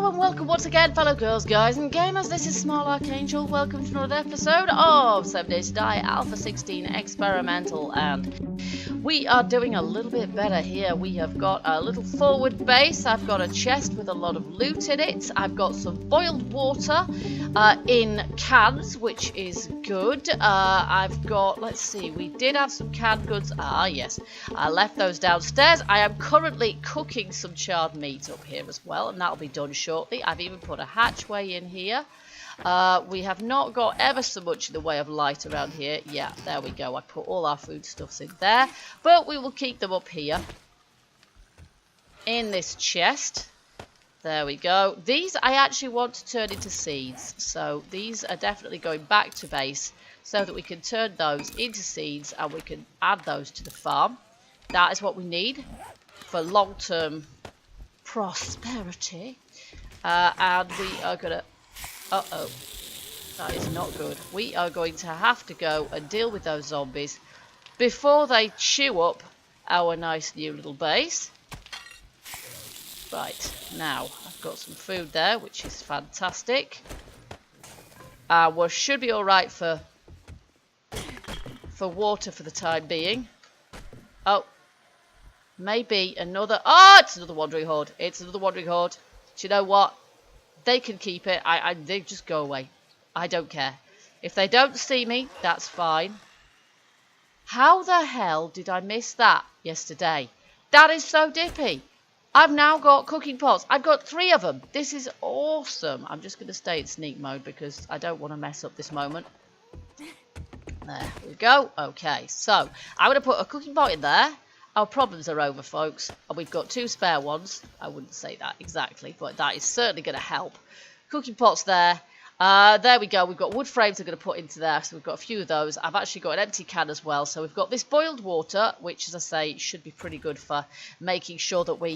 Hello and welcome once again, fellow girls, guys and gamers. This is Small Archangel. Welcome to another episode of 7 Days to Die Alpha 16 Experimental, and we are doing a little bit better here. We have got a little forward base. I've got a chest with a lot of loot in it. I've got some boiled water in cans, which is good. I've got, let's see, we did have some canned goods. Ah, yes, I left those downstairs. I am currently cooking some charred meat up here as well, and that'll be done shortly. I've even put a hatchway in here. We have not got ever so much in the way of light around here. Yeah, there we go. I put all our foodstuffs in there, but we will keep them up here in this chest. There we go. These I actually want to turn into seeds, so these are definitely going back to base so that we can turn those into seeds and we can add those to the farm. That is what we need for long-term prosperity. And we are gonna, uh-oh, that is not good. We are going to have to go and deal with those zombies before they chew up our nice new little base. Right, now I've got some food there, which is fantastic. We should be alright for water for the time being. Oh, maybe another, oh, it's another wandering horde. It's another wandering horde. Do you know what? They can keep it. They just go away. I don't care. If they don't see me, that's fine. How the hell did I miss that yesterday? That is so dippy. I've now got cooking pots. I've got 3 of them. This is awesome. I'm just going to stay in sneak mode because I don't want to mess up this moment. There we go. Okay, so I'm going to put a cooking pot in there. Our problems are over, folks, and we've got 2 spare ones. I wouldn't say that exactly, but that is certainly going to help. Cooking pots there. There we go. We've got wood frames I'm going to put into there, so we've got a few of those. I've actually got an empty can as well, so we've got this boiled water, which, as I say, should be pretty good for making sure that we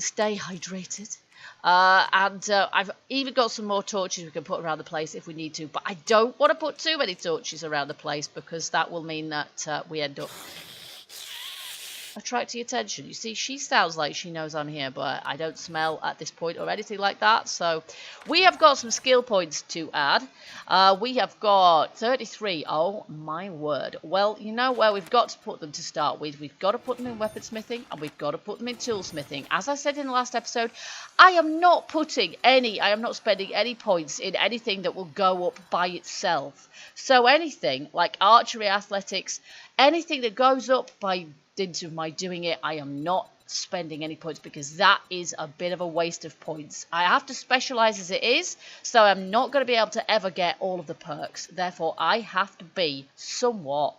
stay hydrated. I've even got some more torches we can put around the place if we need to, but I don't want to put too many torches around the place because that will mean that we end up attracting attention. You see, she sounds like she knows I'm here, but I don't smell at this point or anything like that. So we have got some skill points to add. We have got 33. Oh my word. Well, you know where we've got to put them to start with. We've got to put them in weaponsmithing and we've got to put them in toolsmithing. As I said in the last episode, I am not spending any points in anything that will go up by itself. So anything like archery, athletics, anything that goes up by dint of my doing it, I am not spending any points because that is a bit of a waste of points. I have to specialise as it is, so I'm not going to be able to ever get all of the perks. Therefore, I have to be somewhat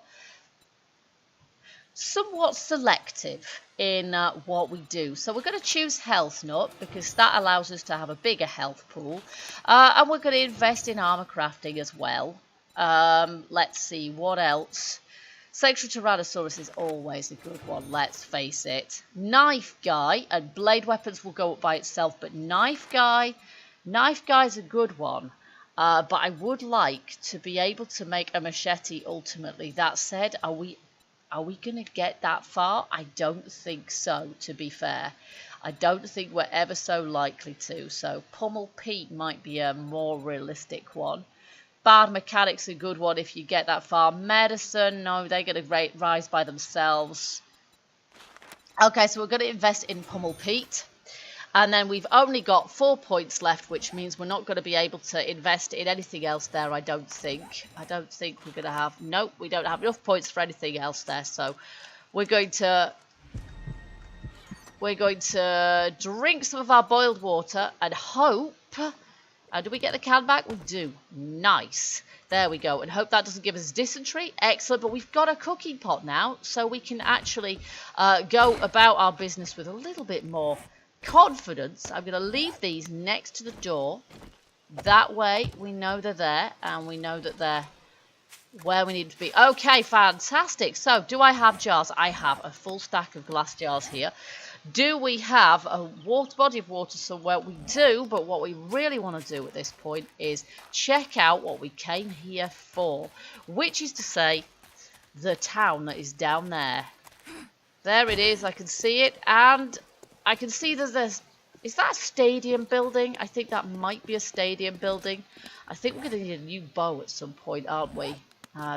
selective in what we do. So we're going to choose Health Nut because that allows us to have a bigger health pool. And we're going to invest in armour crafting as well. Let's see, what else? Sexual Tyrannosaurus is always a good one, let's face it. Knife Guy, and blade weapons will go up by itself, but Knife Guy's a good one. But I would like to be able to make a machete ultimately. That said, are we going to get that far? I don't think so, to be fair. I don't think we're ever so likely to. So Pummel Pete might be a more realistic one. Bad Mechanic's a good one if you get that far. Medicine, no, they're going to rise by themselves. Okay, so we're going to invest in Pummel Pete. And then we've only got 4 points left, which means we're not going to be able to invest in anything else there, I don't think. I don't think we're going to have... Nope, we don't have enough points for anything else there. So we're going to drink some of our boiled water and hope... do we get the can back? We do. Nice. There we go. And hope that doesn't give us dysentery. Excellent. But we've got a cooking pot now, so we can actually go about our business with a little bit more confidence. I'm going to leave these next to the door. That way we know they're there, and we know that they're where we need to be. Okay, fantastic. So, do I have jars? I have a full stack of glass jars here. Do we have a body of water somewhere? We do, but what we really want to do at this point is check out what we came here for, which is to say the town that is down there. There it is, I can see it, and I can see there's Is that a stadium building? I think that might be a stadium building. I think we're going to need a new bow at some point, aren't we?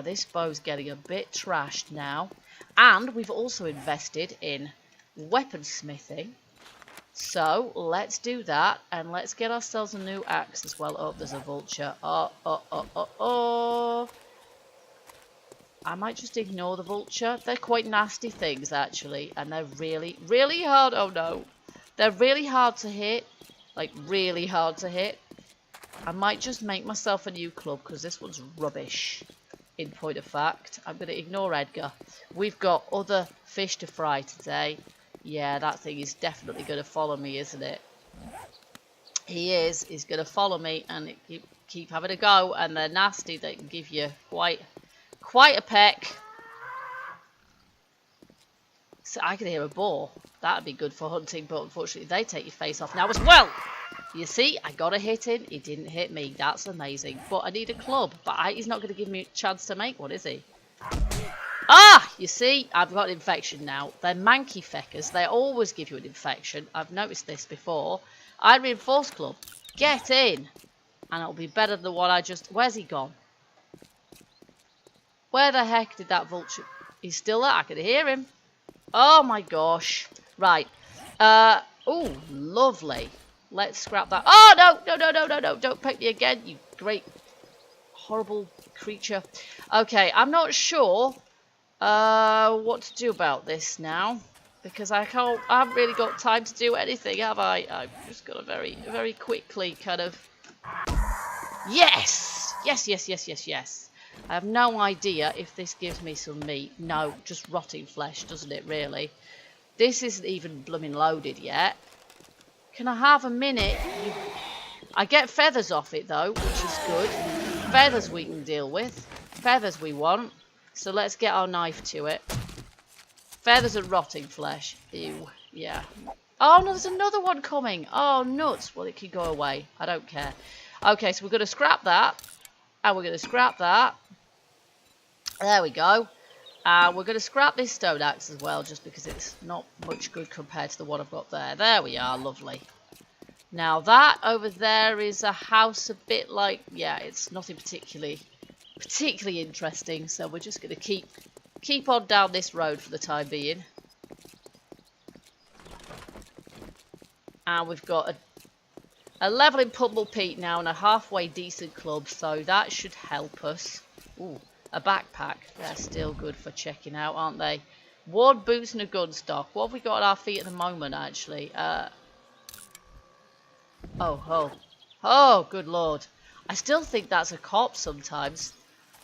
This bow's getting a bit trashed now. And we've also invested in weaponsmithing. So, let's do that. And let's get ourselves a new axe as well. Oh, there's a vulture. Oh. I might just ignore the vulture. They're quite nasty things, actually. And they're really, really hard. Oh, no. They're really hard to hit. Like, really hard to hit. I might just make myself a new club, because this one's rubbish. In point of fact. I'm going to ignore Edgar. We've got other fish to fry today. Yeah, that thing is definitely going to follow me, isn't it? He is. He's going to follow me and keep having a go. And they're nasty. They can give you quite a peck. So I can hear a boar. That'd be good for hunting, but unfortunately they take your face off now as well. You see, I got a hit in. He didn't hit me. That's amazing. But I need a club. But he's not going to give me a chance to make one, is he? Ah! You see, I've got an infection now. They're manky feckers. They always give you an infection. I've noticed this before. I reinforce club. Get in. And it'll be better than the one I just... Where's he gone? Where the heck did that vulture... He's still there. I can hear him. Oh my gosh. Right. Oh, lovely. Let's scrap that. Oh, no. Don't peck me again, you great, horrible creature. Okay, I'm not sure what to do about this now. Because I haven't really got time to do anything, have I? I've just got to very quickly kind of... Yes! Yes. I have no idea if this gives me some meat. No, just rotting flesh, doesn't it, really? This isn't even blooming loaded yet. Can I have a minute? I get feathers off it, though, which is good. Feathers we can deal with. Feathers we want. So let's get our knife to it. Feathers and rotting flesh. Ew. Yeah. Oh, no, there's another one coming. Oh, nuts. Well, it can go away. I don't care. Okay, so we're going to scrap that. And we're going to scrap that. There we go. We're going to scrap this stone axe as well, just because it's not much good compared to the one I've got there. There we are, lovely. Now that over there is a house a bit like, yeah, it's nothing particularly interesting. So we're just going to keep on down this road for the time being. And we've got a level in Pummel Peak now and a halfway decent club, so that should help us. Ooh. A backpack. They're still good for checking out, aren't they? Worn boots and a gun stock. What have we got at our feet at the moment, actually? Oh, good lord. I still think that's a cop sometimes.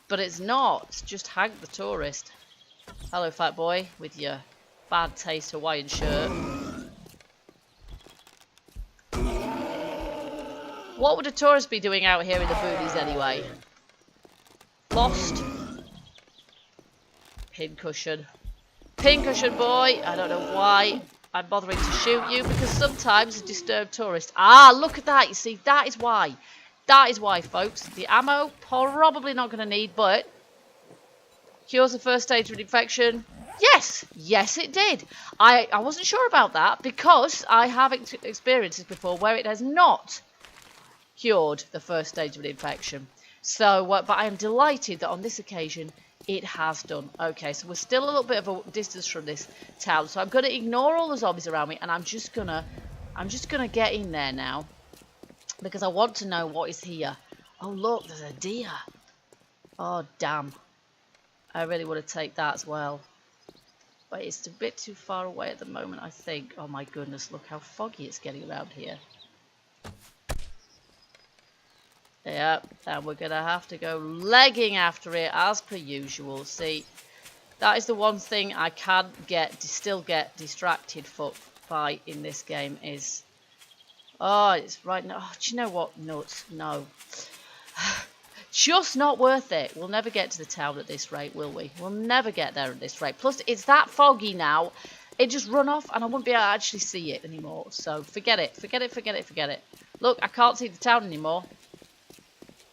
But it's not. It's just Hank the tourist. Hello, fat boy, with your bad taste Hawaiian shirt. What would a tourist be doing out here in the boonies anyway? Lost. Pincushion. Pincushion, boy. I don't know why I'm bothering to shoot you, because sometimes a disturbed tourist... Ah, look at that. You see, that is why. That is why, folks. The ammo, probably not going to need, but... Cures the first stage of an infection. Yes. Yes, it did. I wasn't sure about that, because I have experienced this before where it has not cured the first stage of an infection. So, but I am delighted that on this occasion it has done. Okay, so we're still a little bit of a distance from this town, so I'm going to ignore all the zombies around me, and I'm just gonna get in there now, because I want to know what is here. Oh look, there's a deer. Oh damn, I really want to take that as well, but it's a bit too far away at the moment, I think. Oh my goodness, look how foggy it's getting around here. Yep, and we're going to have to go legging after it as per usual. See, that is the one thing I can still get distracted by in this game is... Oh, it's right now. Oh, do you know what? Nuts. No. Just not worth it. We'll never get to the town at this rate, will we? We'll never get there at this rate. Plus, it's that foggy now. It just run off and I won't be able to actually see it anymore. So, forget it. Forget it. Look, I can't see the town anymore.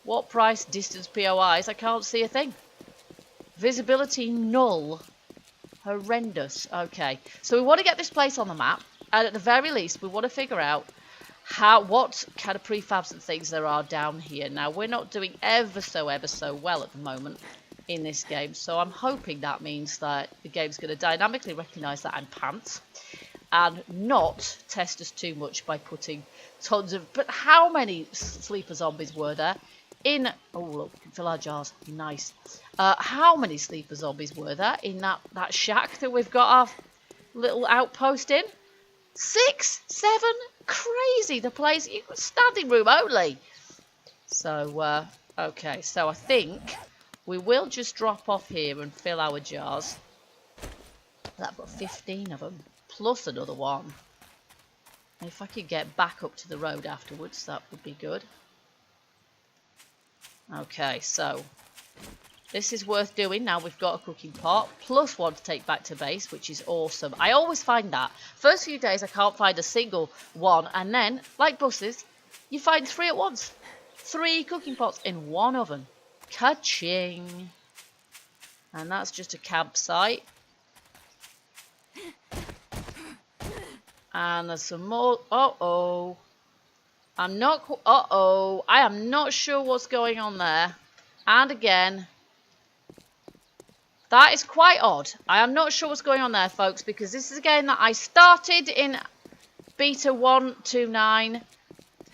What price, distance, POIs? I can't see a thing. Visibility null. Horrendous. Okay. So we want to get this place on the map. And at the very least, we want to figure out what kind of prefabs and things there are down here. Now, we're not doing ever so well at the moment in this game, so I'm hoping that means that the game's going to dynamically recognise that I'm pants and not test us too much by putting tons of... But how many sleeper zombies were there in... Oh, look, we can fill our jars. Nice. How many sleeper zombies were there in that shack that we've got our little outpost in? 6, 7... Crazy, the place, standing room only. So, okay, so I think we will just drop off here and fill our jars. I've got 15 of them, plus another one. And if I could get back up to the road afterwards, that would be good. Okay, so this is worth doing. Now we've got a cooking pot, plus one to take back to base, which is awesome. I always find that. First few days I can't find a single one, and then, like buses, you find 3 at once. 3 cooking pots in one oven. Ka-ching! And that's just a campsite. And there's some more. Uh-oh. I am not sure what's going on there. And again... That is quite odd. I am not sure what's going on there, folks, because this is a game that I started in beta 1.29,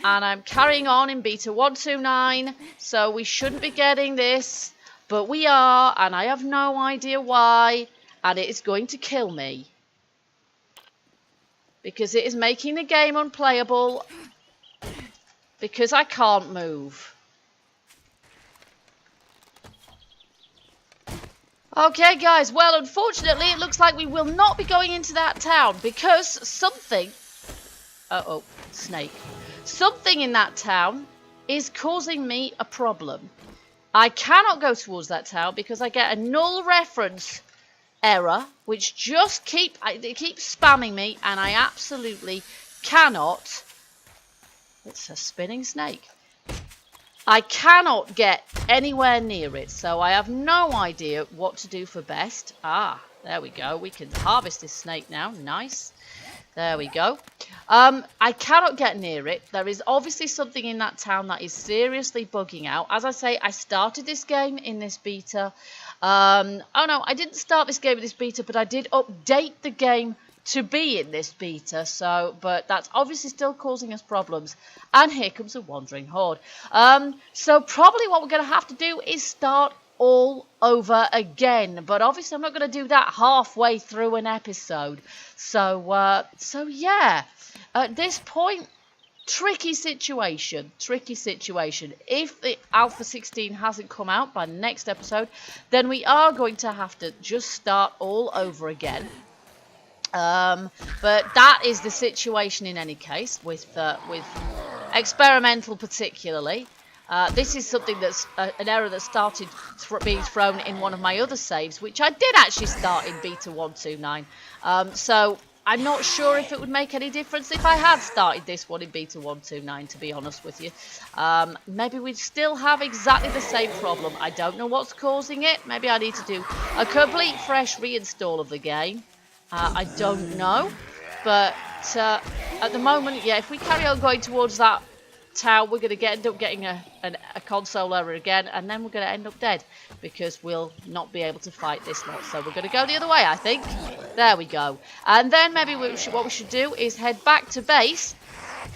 and I'm carrying on in beta 1.29, so we shouldn't be getting this, but we are, and I have no idea why, and it is going to kill me. Because it is making the game unplayable, because I can't move. Okay, guys, well, unfortunately, it looks like we will not be going into that town because something... Uh-oh, snake. Something in that town is causing me a problem. I cannot go towards that town because I get a null reference error, which just keeps spamming me, and I absolutely cannot... It's a spinning snake. I cannot get anywhere near it, so I have no idea what to do for best. Ah, there we go. We can harvest this snake now. Nice. There we go. I cannot get near it. There is obviously something in that town that is seriously bugging out. As I say, I started this game in this beta. Oh no, I didn't start this game in this beta, but I did update the game to be in this beta, but that's obviously still causing us problems. And here comes a wandering horde. So probably what we're going to have to do is start all over again, but obviously I'm not going to do that halfway through an episode. So yeah, at this point, tricky situation. If the Alpha 16 hasn't come out by the next episode, then we are going to have to just start all over again. But that is the situation in any case with Experimental particularly. This is something that's an error that started being thrown in one of my other saves, which I did actually start in beta 1.29. So I'm not sure if it would make any difference if I had started this one in beta 1.29, to be honest with you. Maybe we'd still have exactly the same problem. I don't know what's causing it. Maybe I need to do a complete fresh reinstall of the game. I don't know, but at the moment, yeah, if we carry on going towards that town, we're going to end up getting a console error again, and then we're going to end up dead, because we'll not be able to fight this lot. So we're going to go the other way, I think. There we go. And then maybe what we should do is head back to base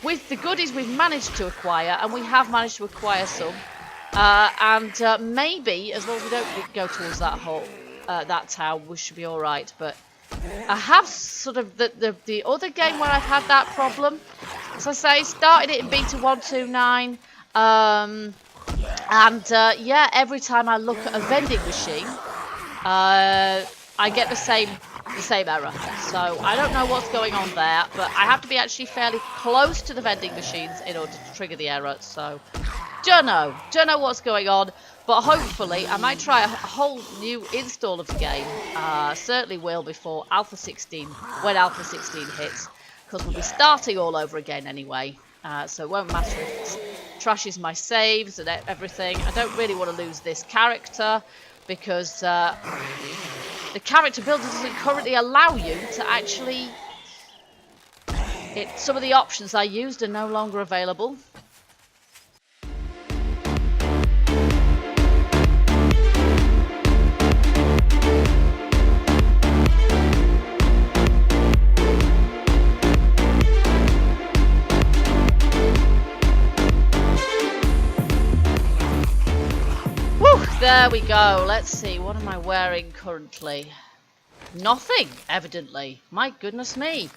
with the goodies we've managed to acquire, and we have managed to acquire some. Maybe, as long as we don't go towards that that town, we should be all right, but... I have sort of the other game where I've had that problem. As I say, started it in beta 1.29, yeah, every time I look at a vending machine, I get the same error. So I don't know what's going on there, but I have to be actually fairly close to the vending machines in order to trigger the error. So don't know what's going on. But hopefully, I might try a whole new install of the game. Certainly will before Alpha 16, when Alpha 16 hits. Because we'll be starting all over again anyway. So it won't matter if it trashes my saves and everything. I don't really want to lose this character. Because the character builder doesn't currently allow you to actually Some of the options I used are no longer available. There we go. Let's see. What am I wearing currently? Nothing, evidently. My goodness me.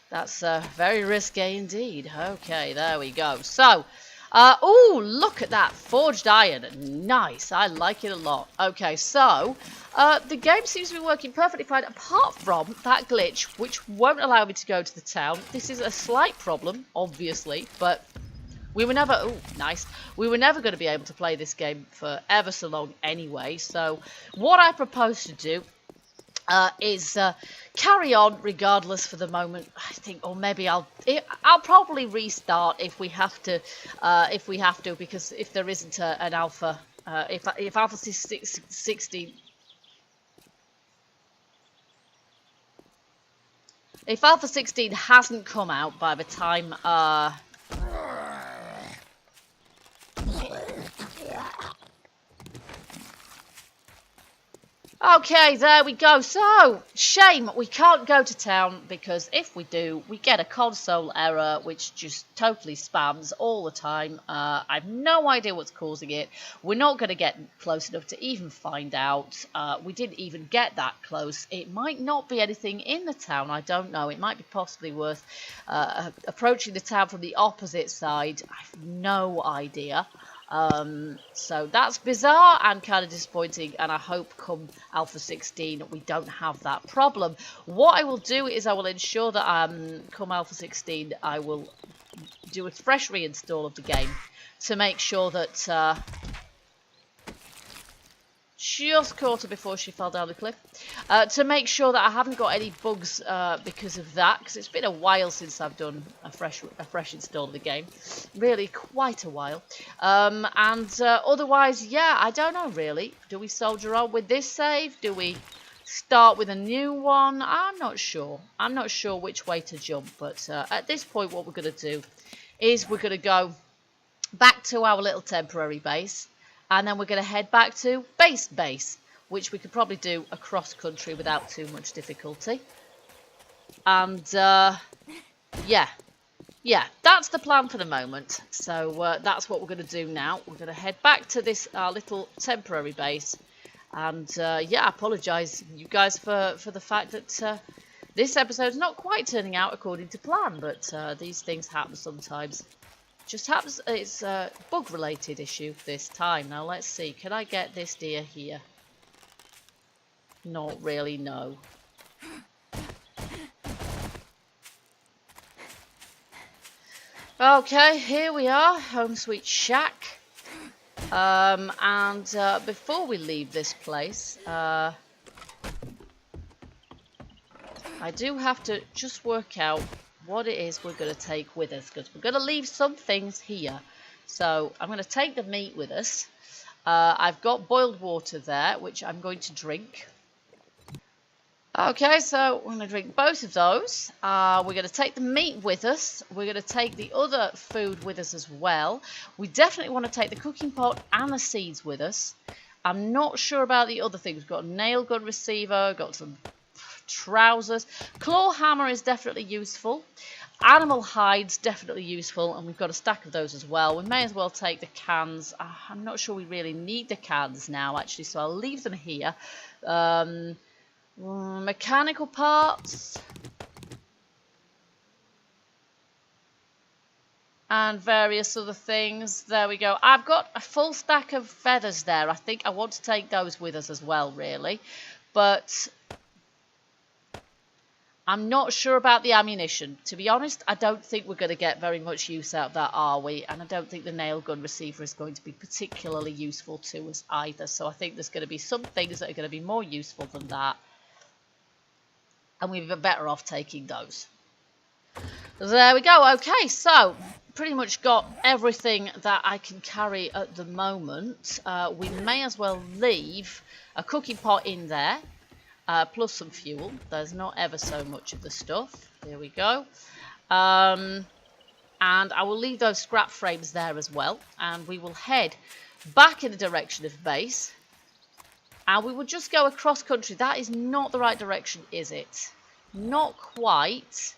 That's very risque indeed. Okay, there we go. So, oh, look at that. Forged iron. Nice. I like it a lot. Okay, so, the game seems to be working perfectly fine, apart from that glitch, which won't allow me to go to the town. This is a slight problem, obviously, but... we were never, oh, nice. We were never going to be able to play this game for ever so long anyway. So what I propose to do is carry on regardless for the moment. I think, or maybe I'll probably restart if we have to, because if there isn't an alpha, if Alpha 16. If Alpha 16 hasn't come out by the time okay, there we go. So, shame we can't go to town, because if we do, we get a console error which just totally spams all the time. I have no idea what's causing it. We're not going to get close enough to even find out. We didn't even get that close. It might not be anything in the town, I don't know. It might be possibly worth approaching the town from the opposite side. I have no idea. So that's bizarre and kind of disappointing, and I hope come Alpha 16 we don't have that problem. What I will do is I will ensure that come Alpha 16 I will do a fresh reinstall of the game to make sure that just caught her before she fell down the cliff, to make sure that I haven't got any bugs because of that, because it's been a while since I've done a fresh install of the game, really quite a while. And otherwise, yeah, I don't know really. Do we soldier on with this save? Do we start with a new one? I'm not sure. I'm not sure which way to jump, but at this point what we're going to do is we're going to go back to our little temporary base. And then we're going to head back to base, which we could probably do across country without too much difficulty. And, yeah, that's the plan for the moment. So that's what we're going to do now. We're going to head back to this little temporary base. And, yeah, I apologise, you guys, for the fact that this episode's not quite turning out according to plan. But these things happen sometimes. Just happens it's a bug related issue this time. Now let's see, can I get this deer here? Not really, no. Okay, here we are, home sweet shack. And before we leave this place, I do have to just work out what it is we're going to take with us, because we're going to leave some things here. So I'm going to take the meat with us. I've got boiled water there, which I'm going to drink. Okay, so we're going to drink both of those. We're going to take the meat with us. We're going to take the other food with us as well. We definitely want to take the cooking pot and the seeds with us. I'm not sure about the other things. We've got a nail gun receiver, got some trousers. Claw hammer is definitely useful. Animal hides definitely useful, and we've got a stack of those as well. We may as well take the cans. I'm not sure we really need the cans now actually, so I'll leave them here. Mechanical parts and various other things. There we go. I've got a full stack of feathers there. I think I want to take those with us as well, really, but I'm not sure about the ammunition. To be honest, I don't think we're going to get very much use out of that, are we? And I don't think the nail gun receiver is going to be particularly useful to us either. So I think there's going to be some things that are going to be more useful than that. And we're better off taking those. There we go. Okay, so pretty much got everything that I can carry at the moment. We may as well leave a cooking pot in there. Plus some fuel. There's not ever so much of the stuff. Here we go. And I will leave those scrap frames there as well. And we will head back in the direction of base. And we will just go across country. That is not the right direction, is it? Not quite.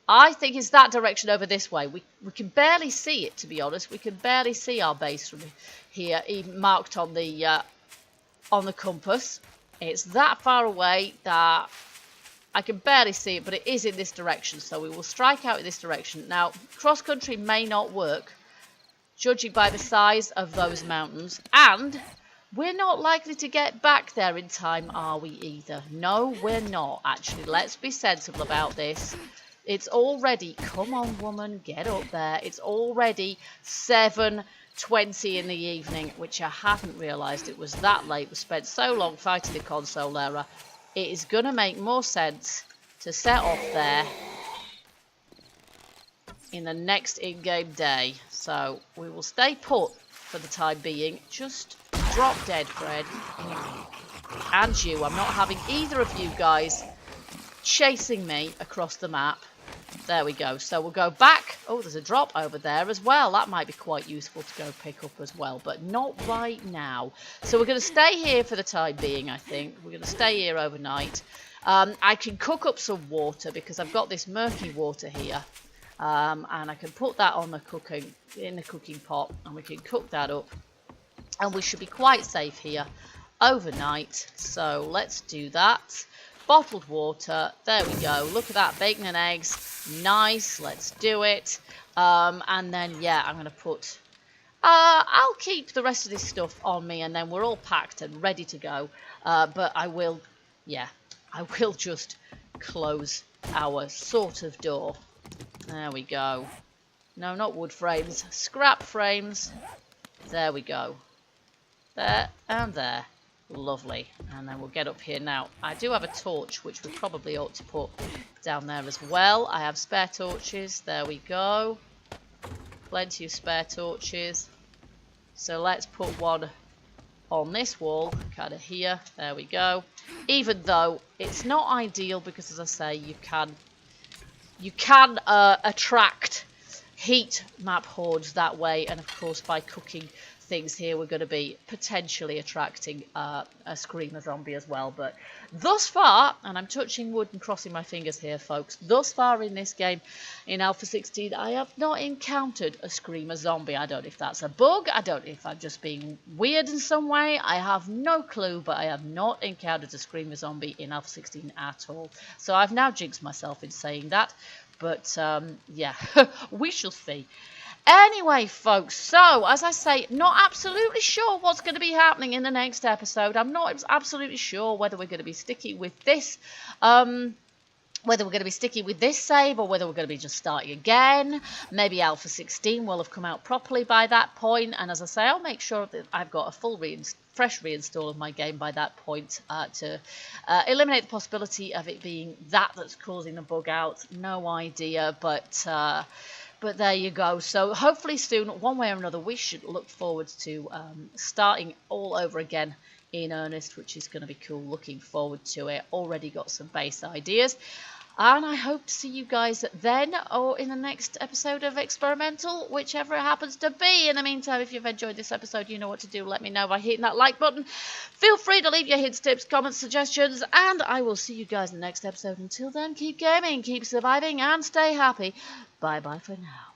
I think it's that direction over this way. We can barely see it, to be honest. We can barely see our base from here, even marked on the compass. It's that far away that I can barely see it, but it is in this direction. So we will strike out in this direction. Now, cross-country may not work, judging by the size of those mountains. And we're not likely to get back there in time, are we either? No, we're not, actually. Let's be sensible about this. It's already, come on woman, get up there. It's already 7:20 in the evening, which I hadn't realised it was that late. We spent so long fighting the console error. It is going to make more sense to set off there in the next in-game day. So we will stay put for the time being. Just drop dead, Fred. And you. I'm not having either of you guys chasing me across the map. There we go. So we'll go back. Oh, there's a drop over there as well. That might be quite useful to go pick up as well, but not right now. So we're going to stay here for the time being, I think. We're going to stay here overnight. I can cook up some water because I've got this murky water here. And I can put that on the cooking pot, and we can cook that up. And we should be quite safe here overnight. So let's do that. Bottled water, there we go. Look at that, bacon and eggs, nice. Let's do it. And then yeah, I'm gonna put I'll keep the rest of this stuff on me, and then we're all packed and ready to go. But I will just close our sort of door. There we go. No, not wood frames, scrap frames. There we go. There and there. Lovely. And then we'll get up here now. I do have a torch, which we probably ought to put down there as well. I have spare torches. There we go. Plenty of spare torches. So let's put one on this wall, kind of here. There we go. Even though it's not ideal because, as I say, you can attract heat map hordes that way, and of course by cooking things here we're going to be potentially attracting a screamer zombie as well. But thus far, and I'm touching wood and crossing my fingers here folks, thus far in this game in Alpha 16 I have not encountered a screamer zombie. I don't know if that's a bug, I don't know if I'm just being weird in some way, I have no clue, but I have not encountered a screamer zombie in Alpha 16 at all. So I've now jinxed myself in saying that, but yeah, we shall see. Anyway, folks, so, as I say, not absolutely sure what's going to be happening in the next episode. I'm not absolutely sure whether we're going to be sticking with this, save, or whether we're going to be just starting again. Maybe Alpha 16 will have come out properly by that point, and as I say, I'll make sure that I've got a full fresh reinstall of my game by that point to eliminate the possibility of it being that's causing the bug out. No idea, but there you go. So hopefully soon, one way or another, we should look forward to starting all over again in earnest, which is going to be cool. Looking forward to it. Already got some base ideas. And I hope to see you guys then, or in the next episode of Experimental, whichever it happens to be. In the meantime, if you've enjoyed this episode, you know what to do. Let me know by hitting that like button. Feel free to leave your hints, tips, comments, suggestions, and I will see you guys in the next episode. Until then, keep gaming, keep surviving, and stay happy. Bye-bye for now.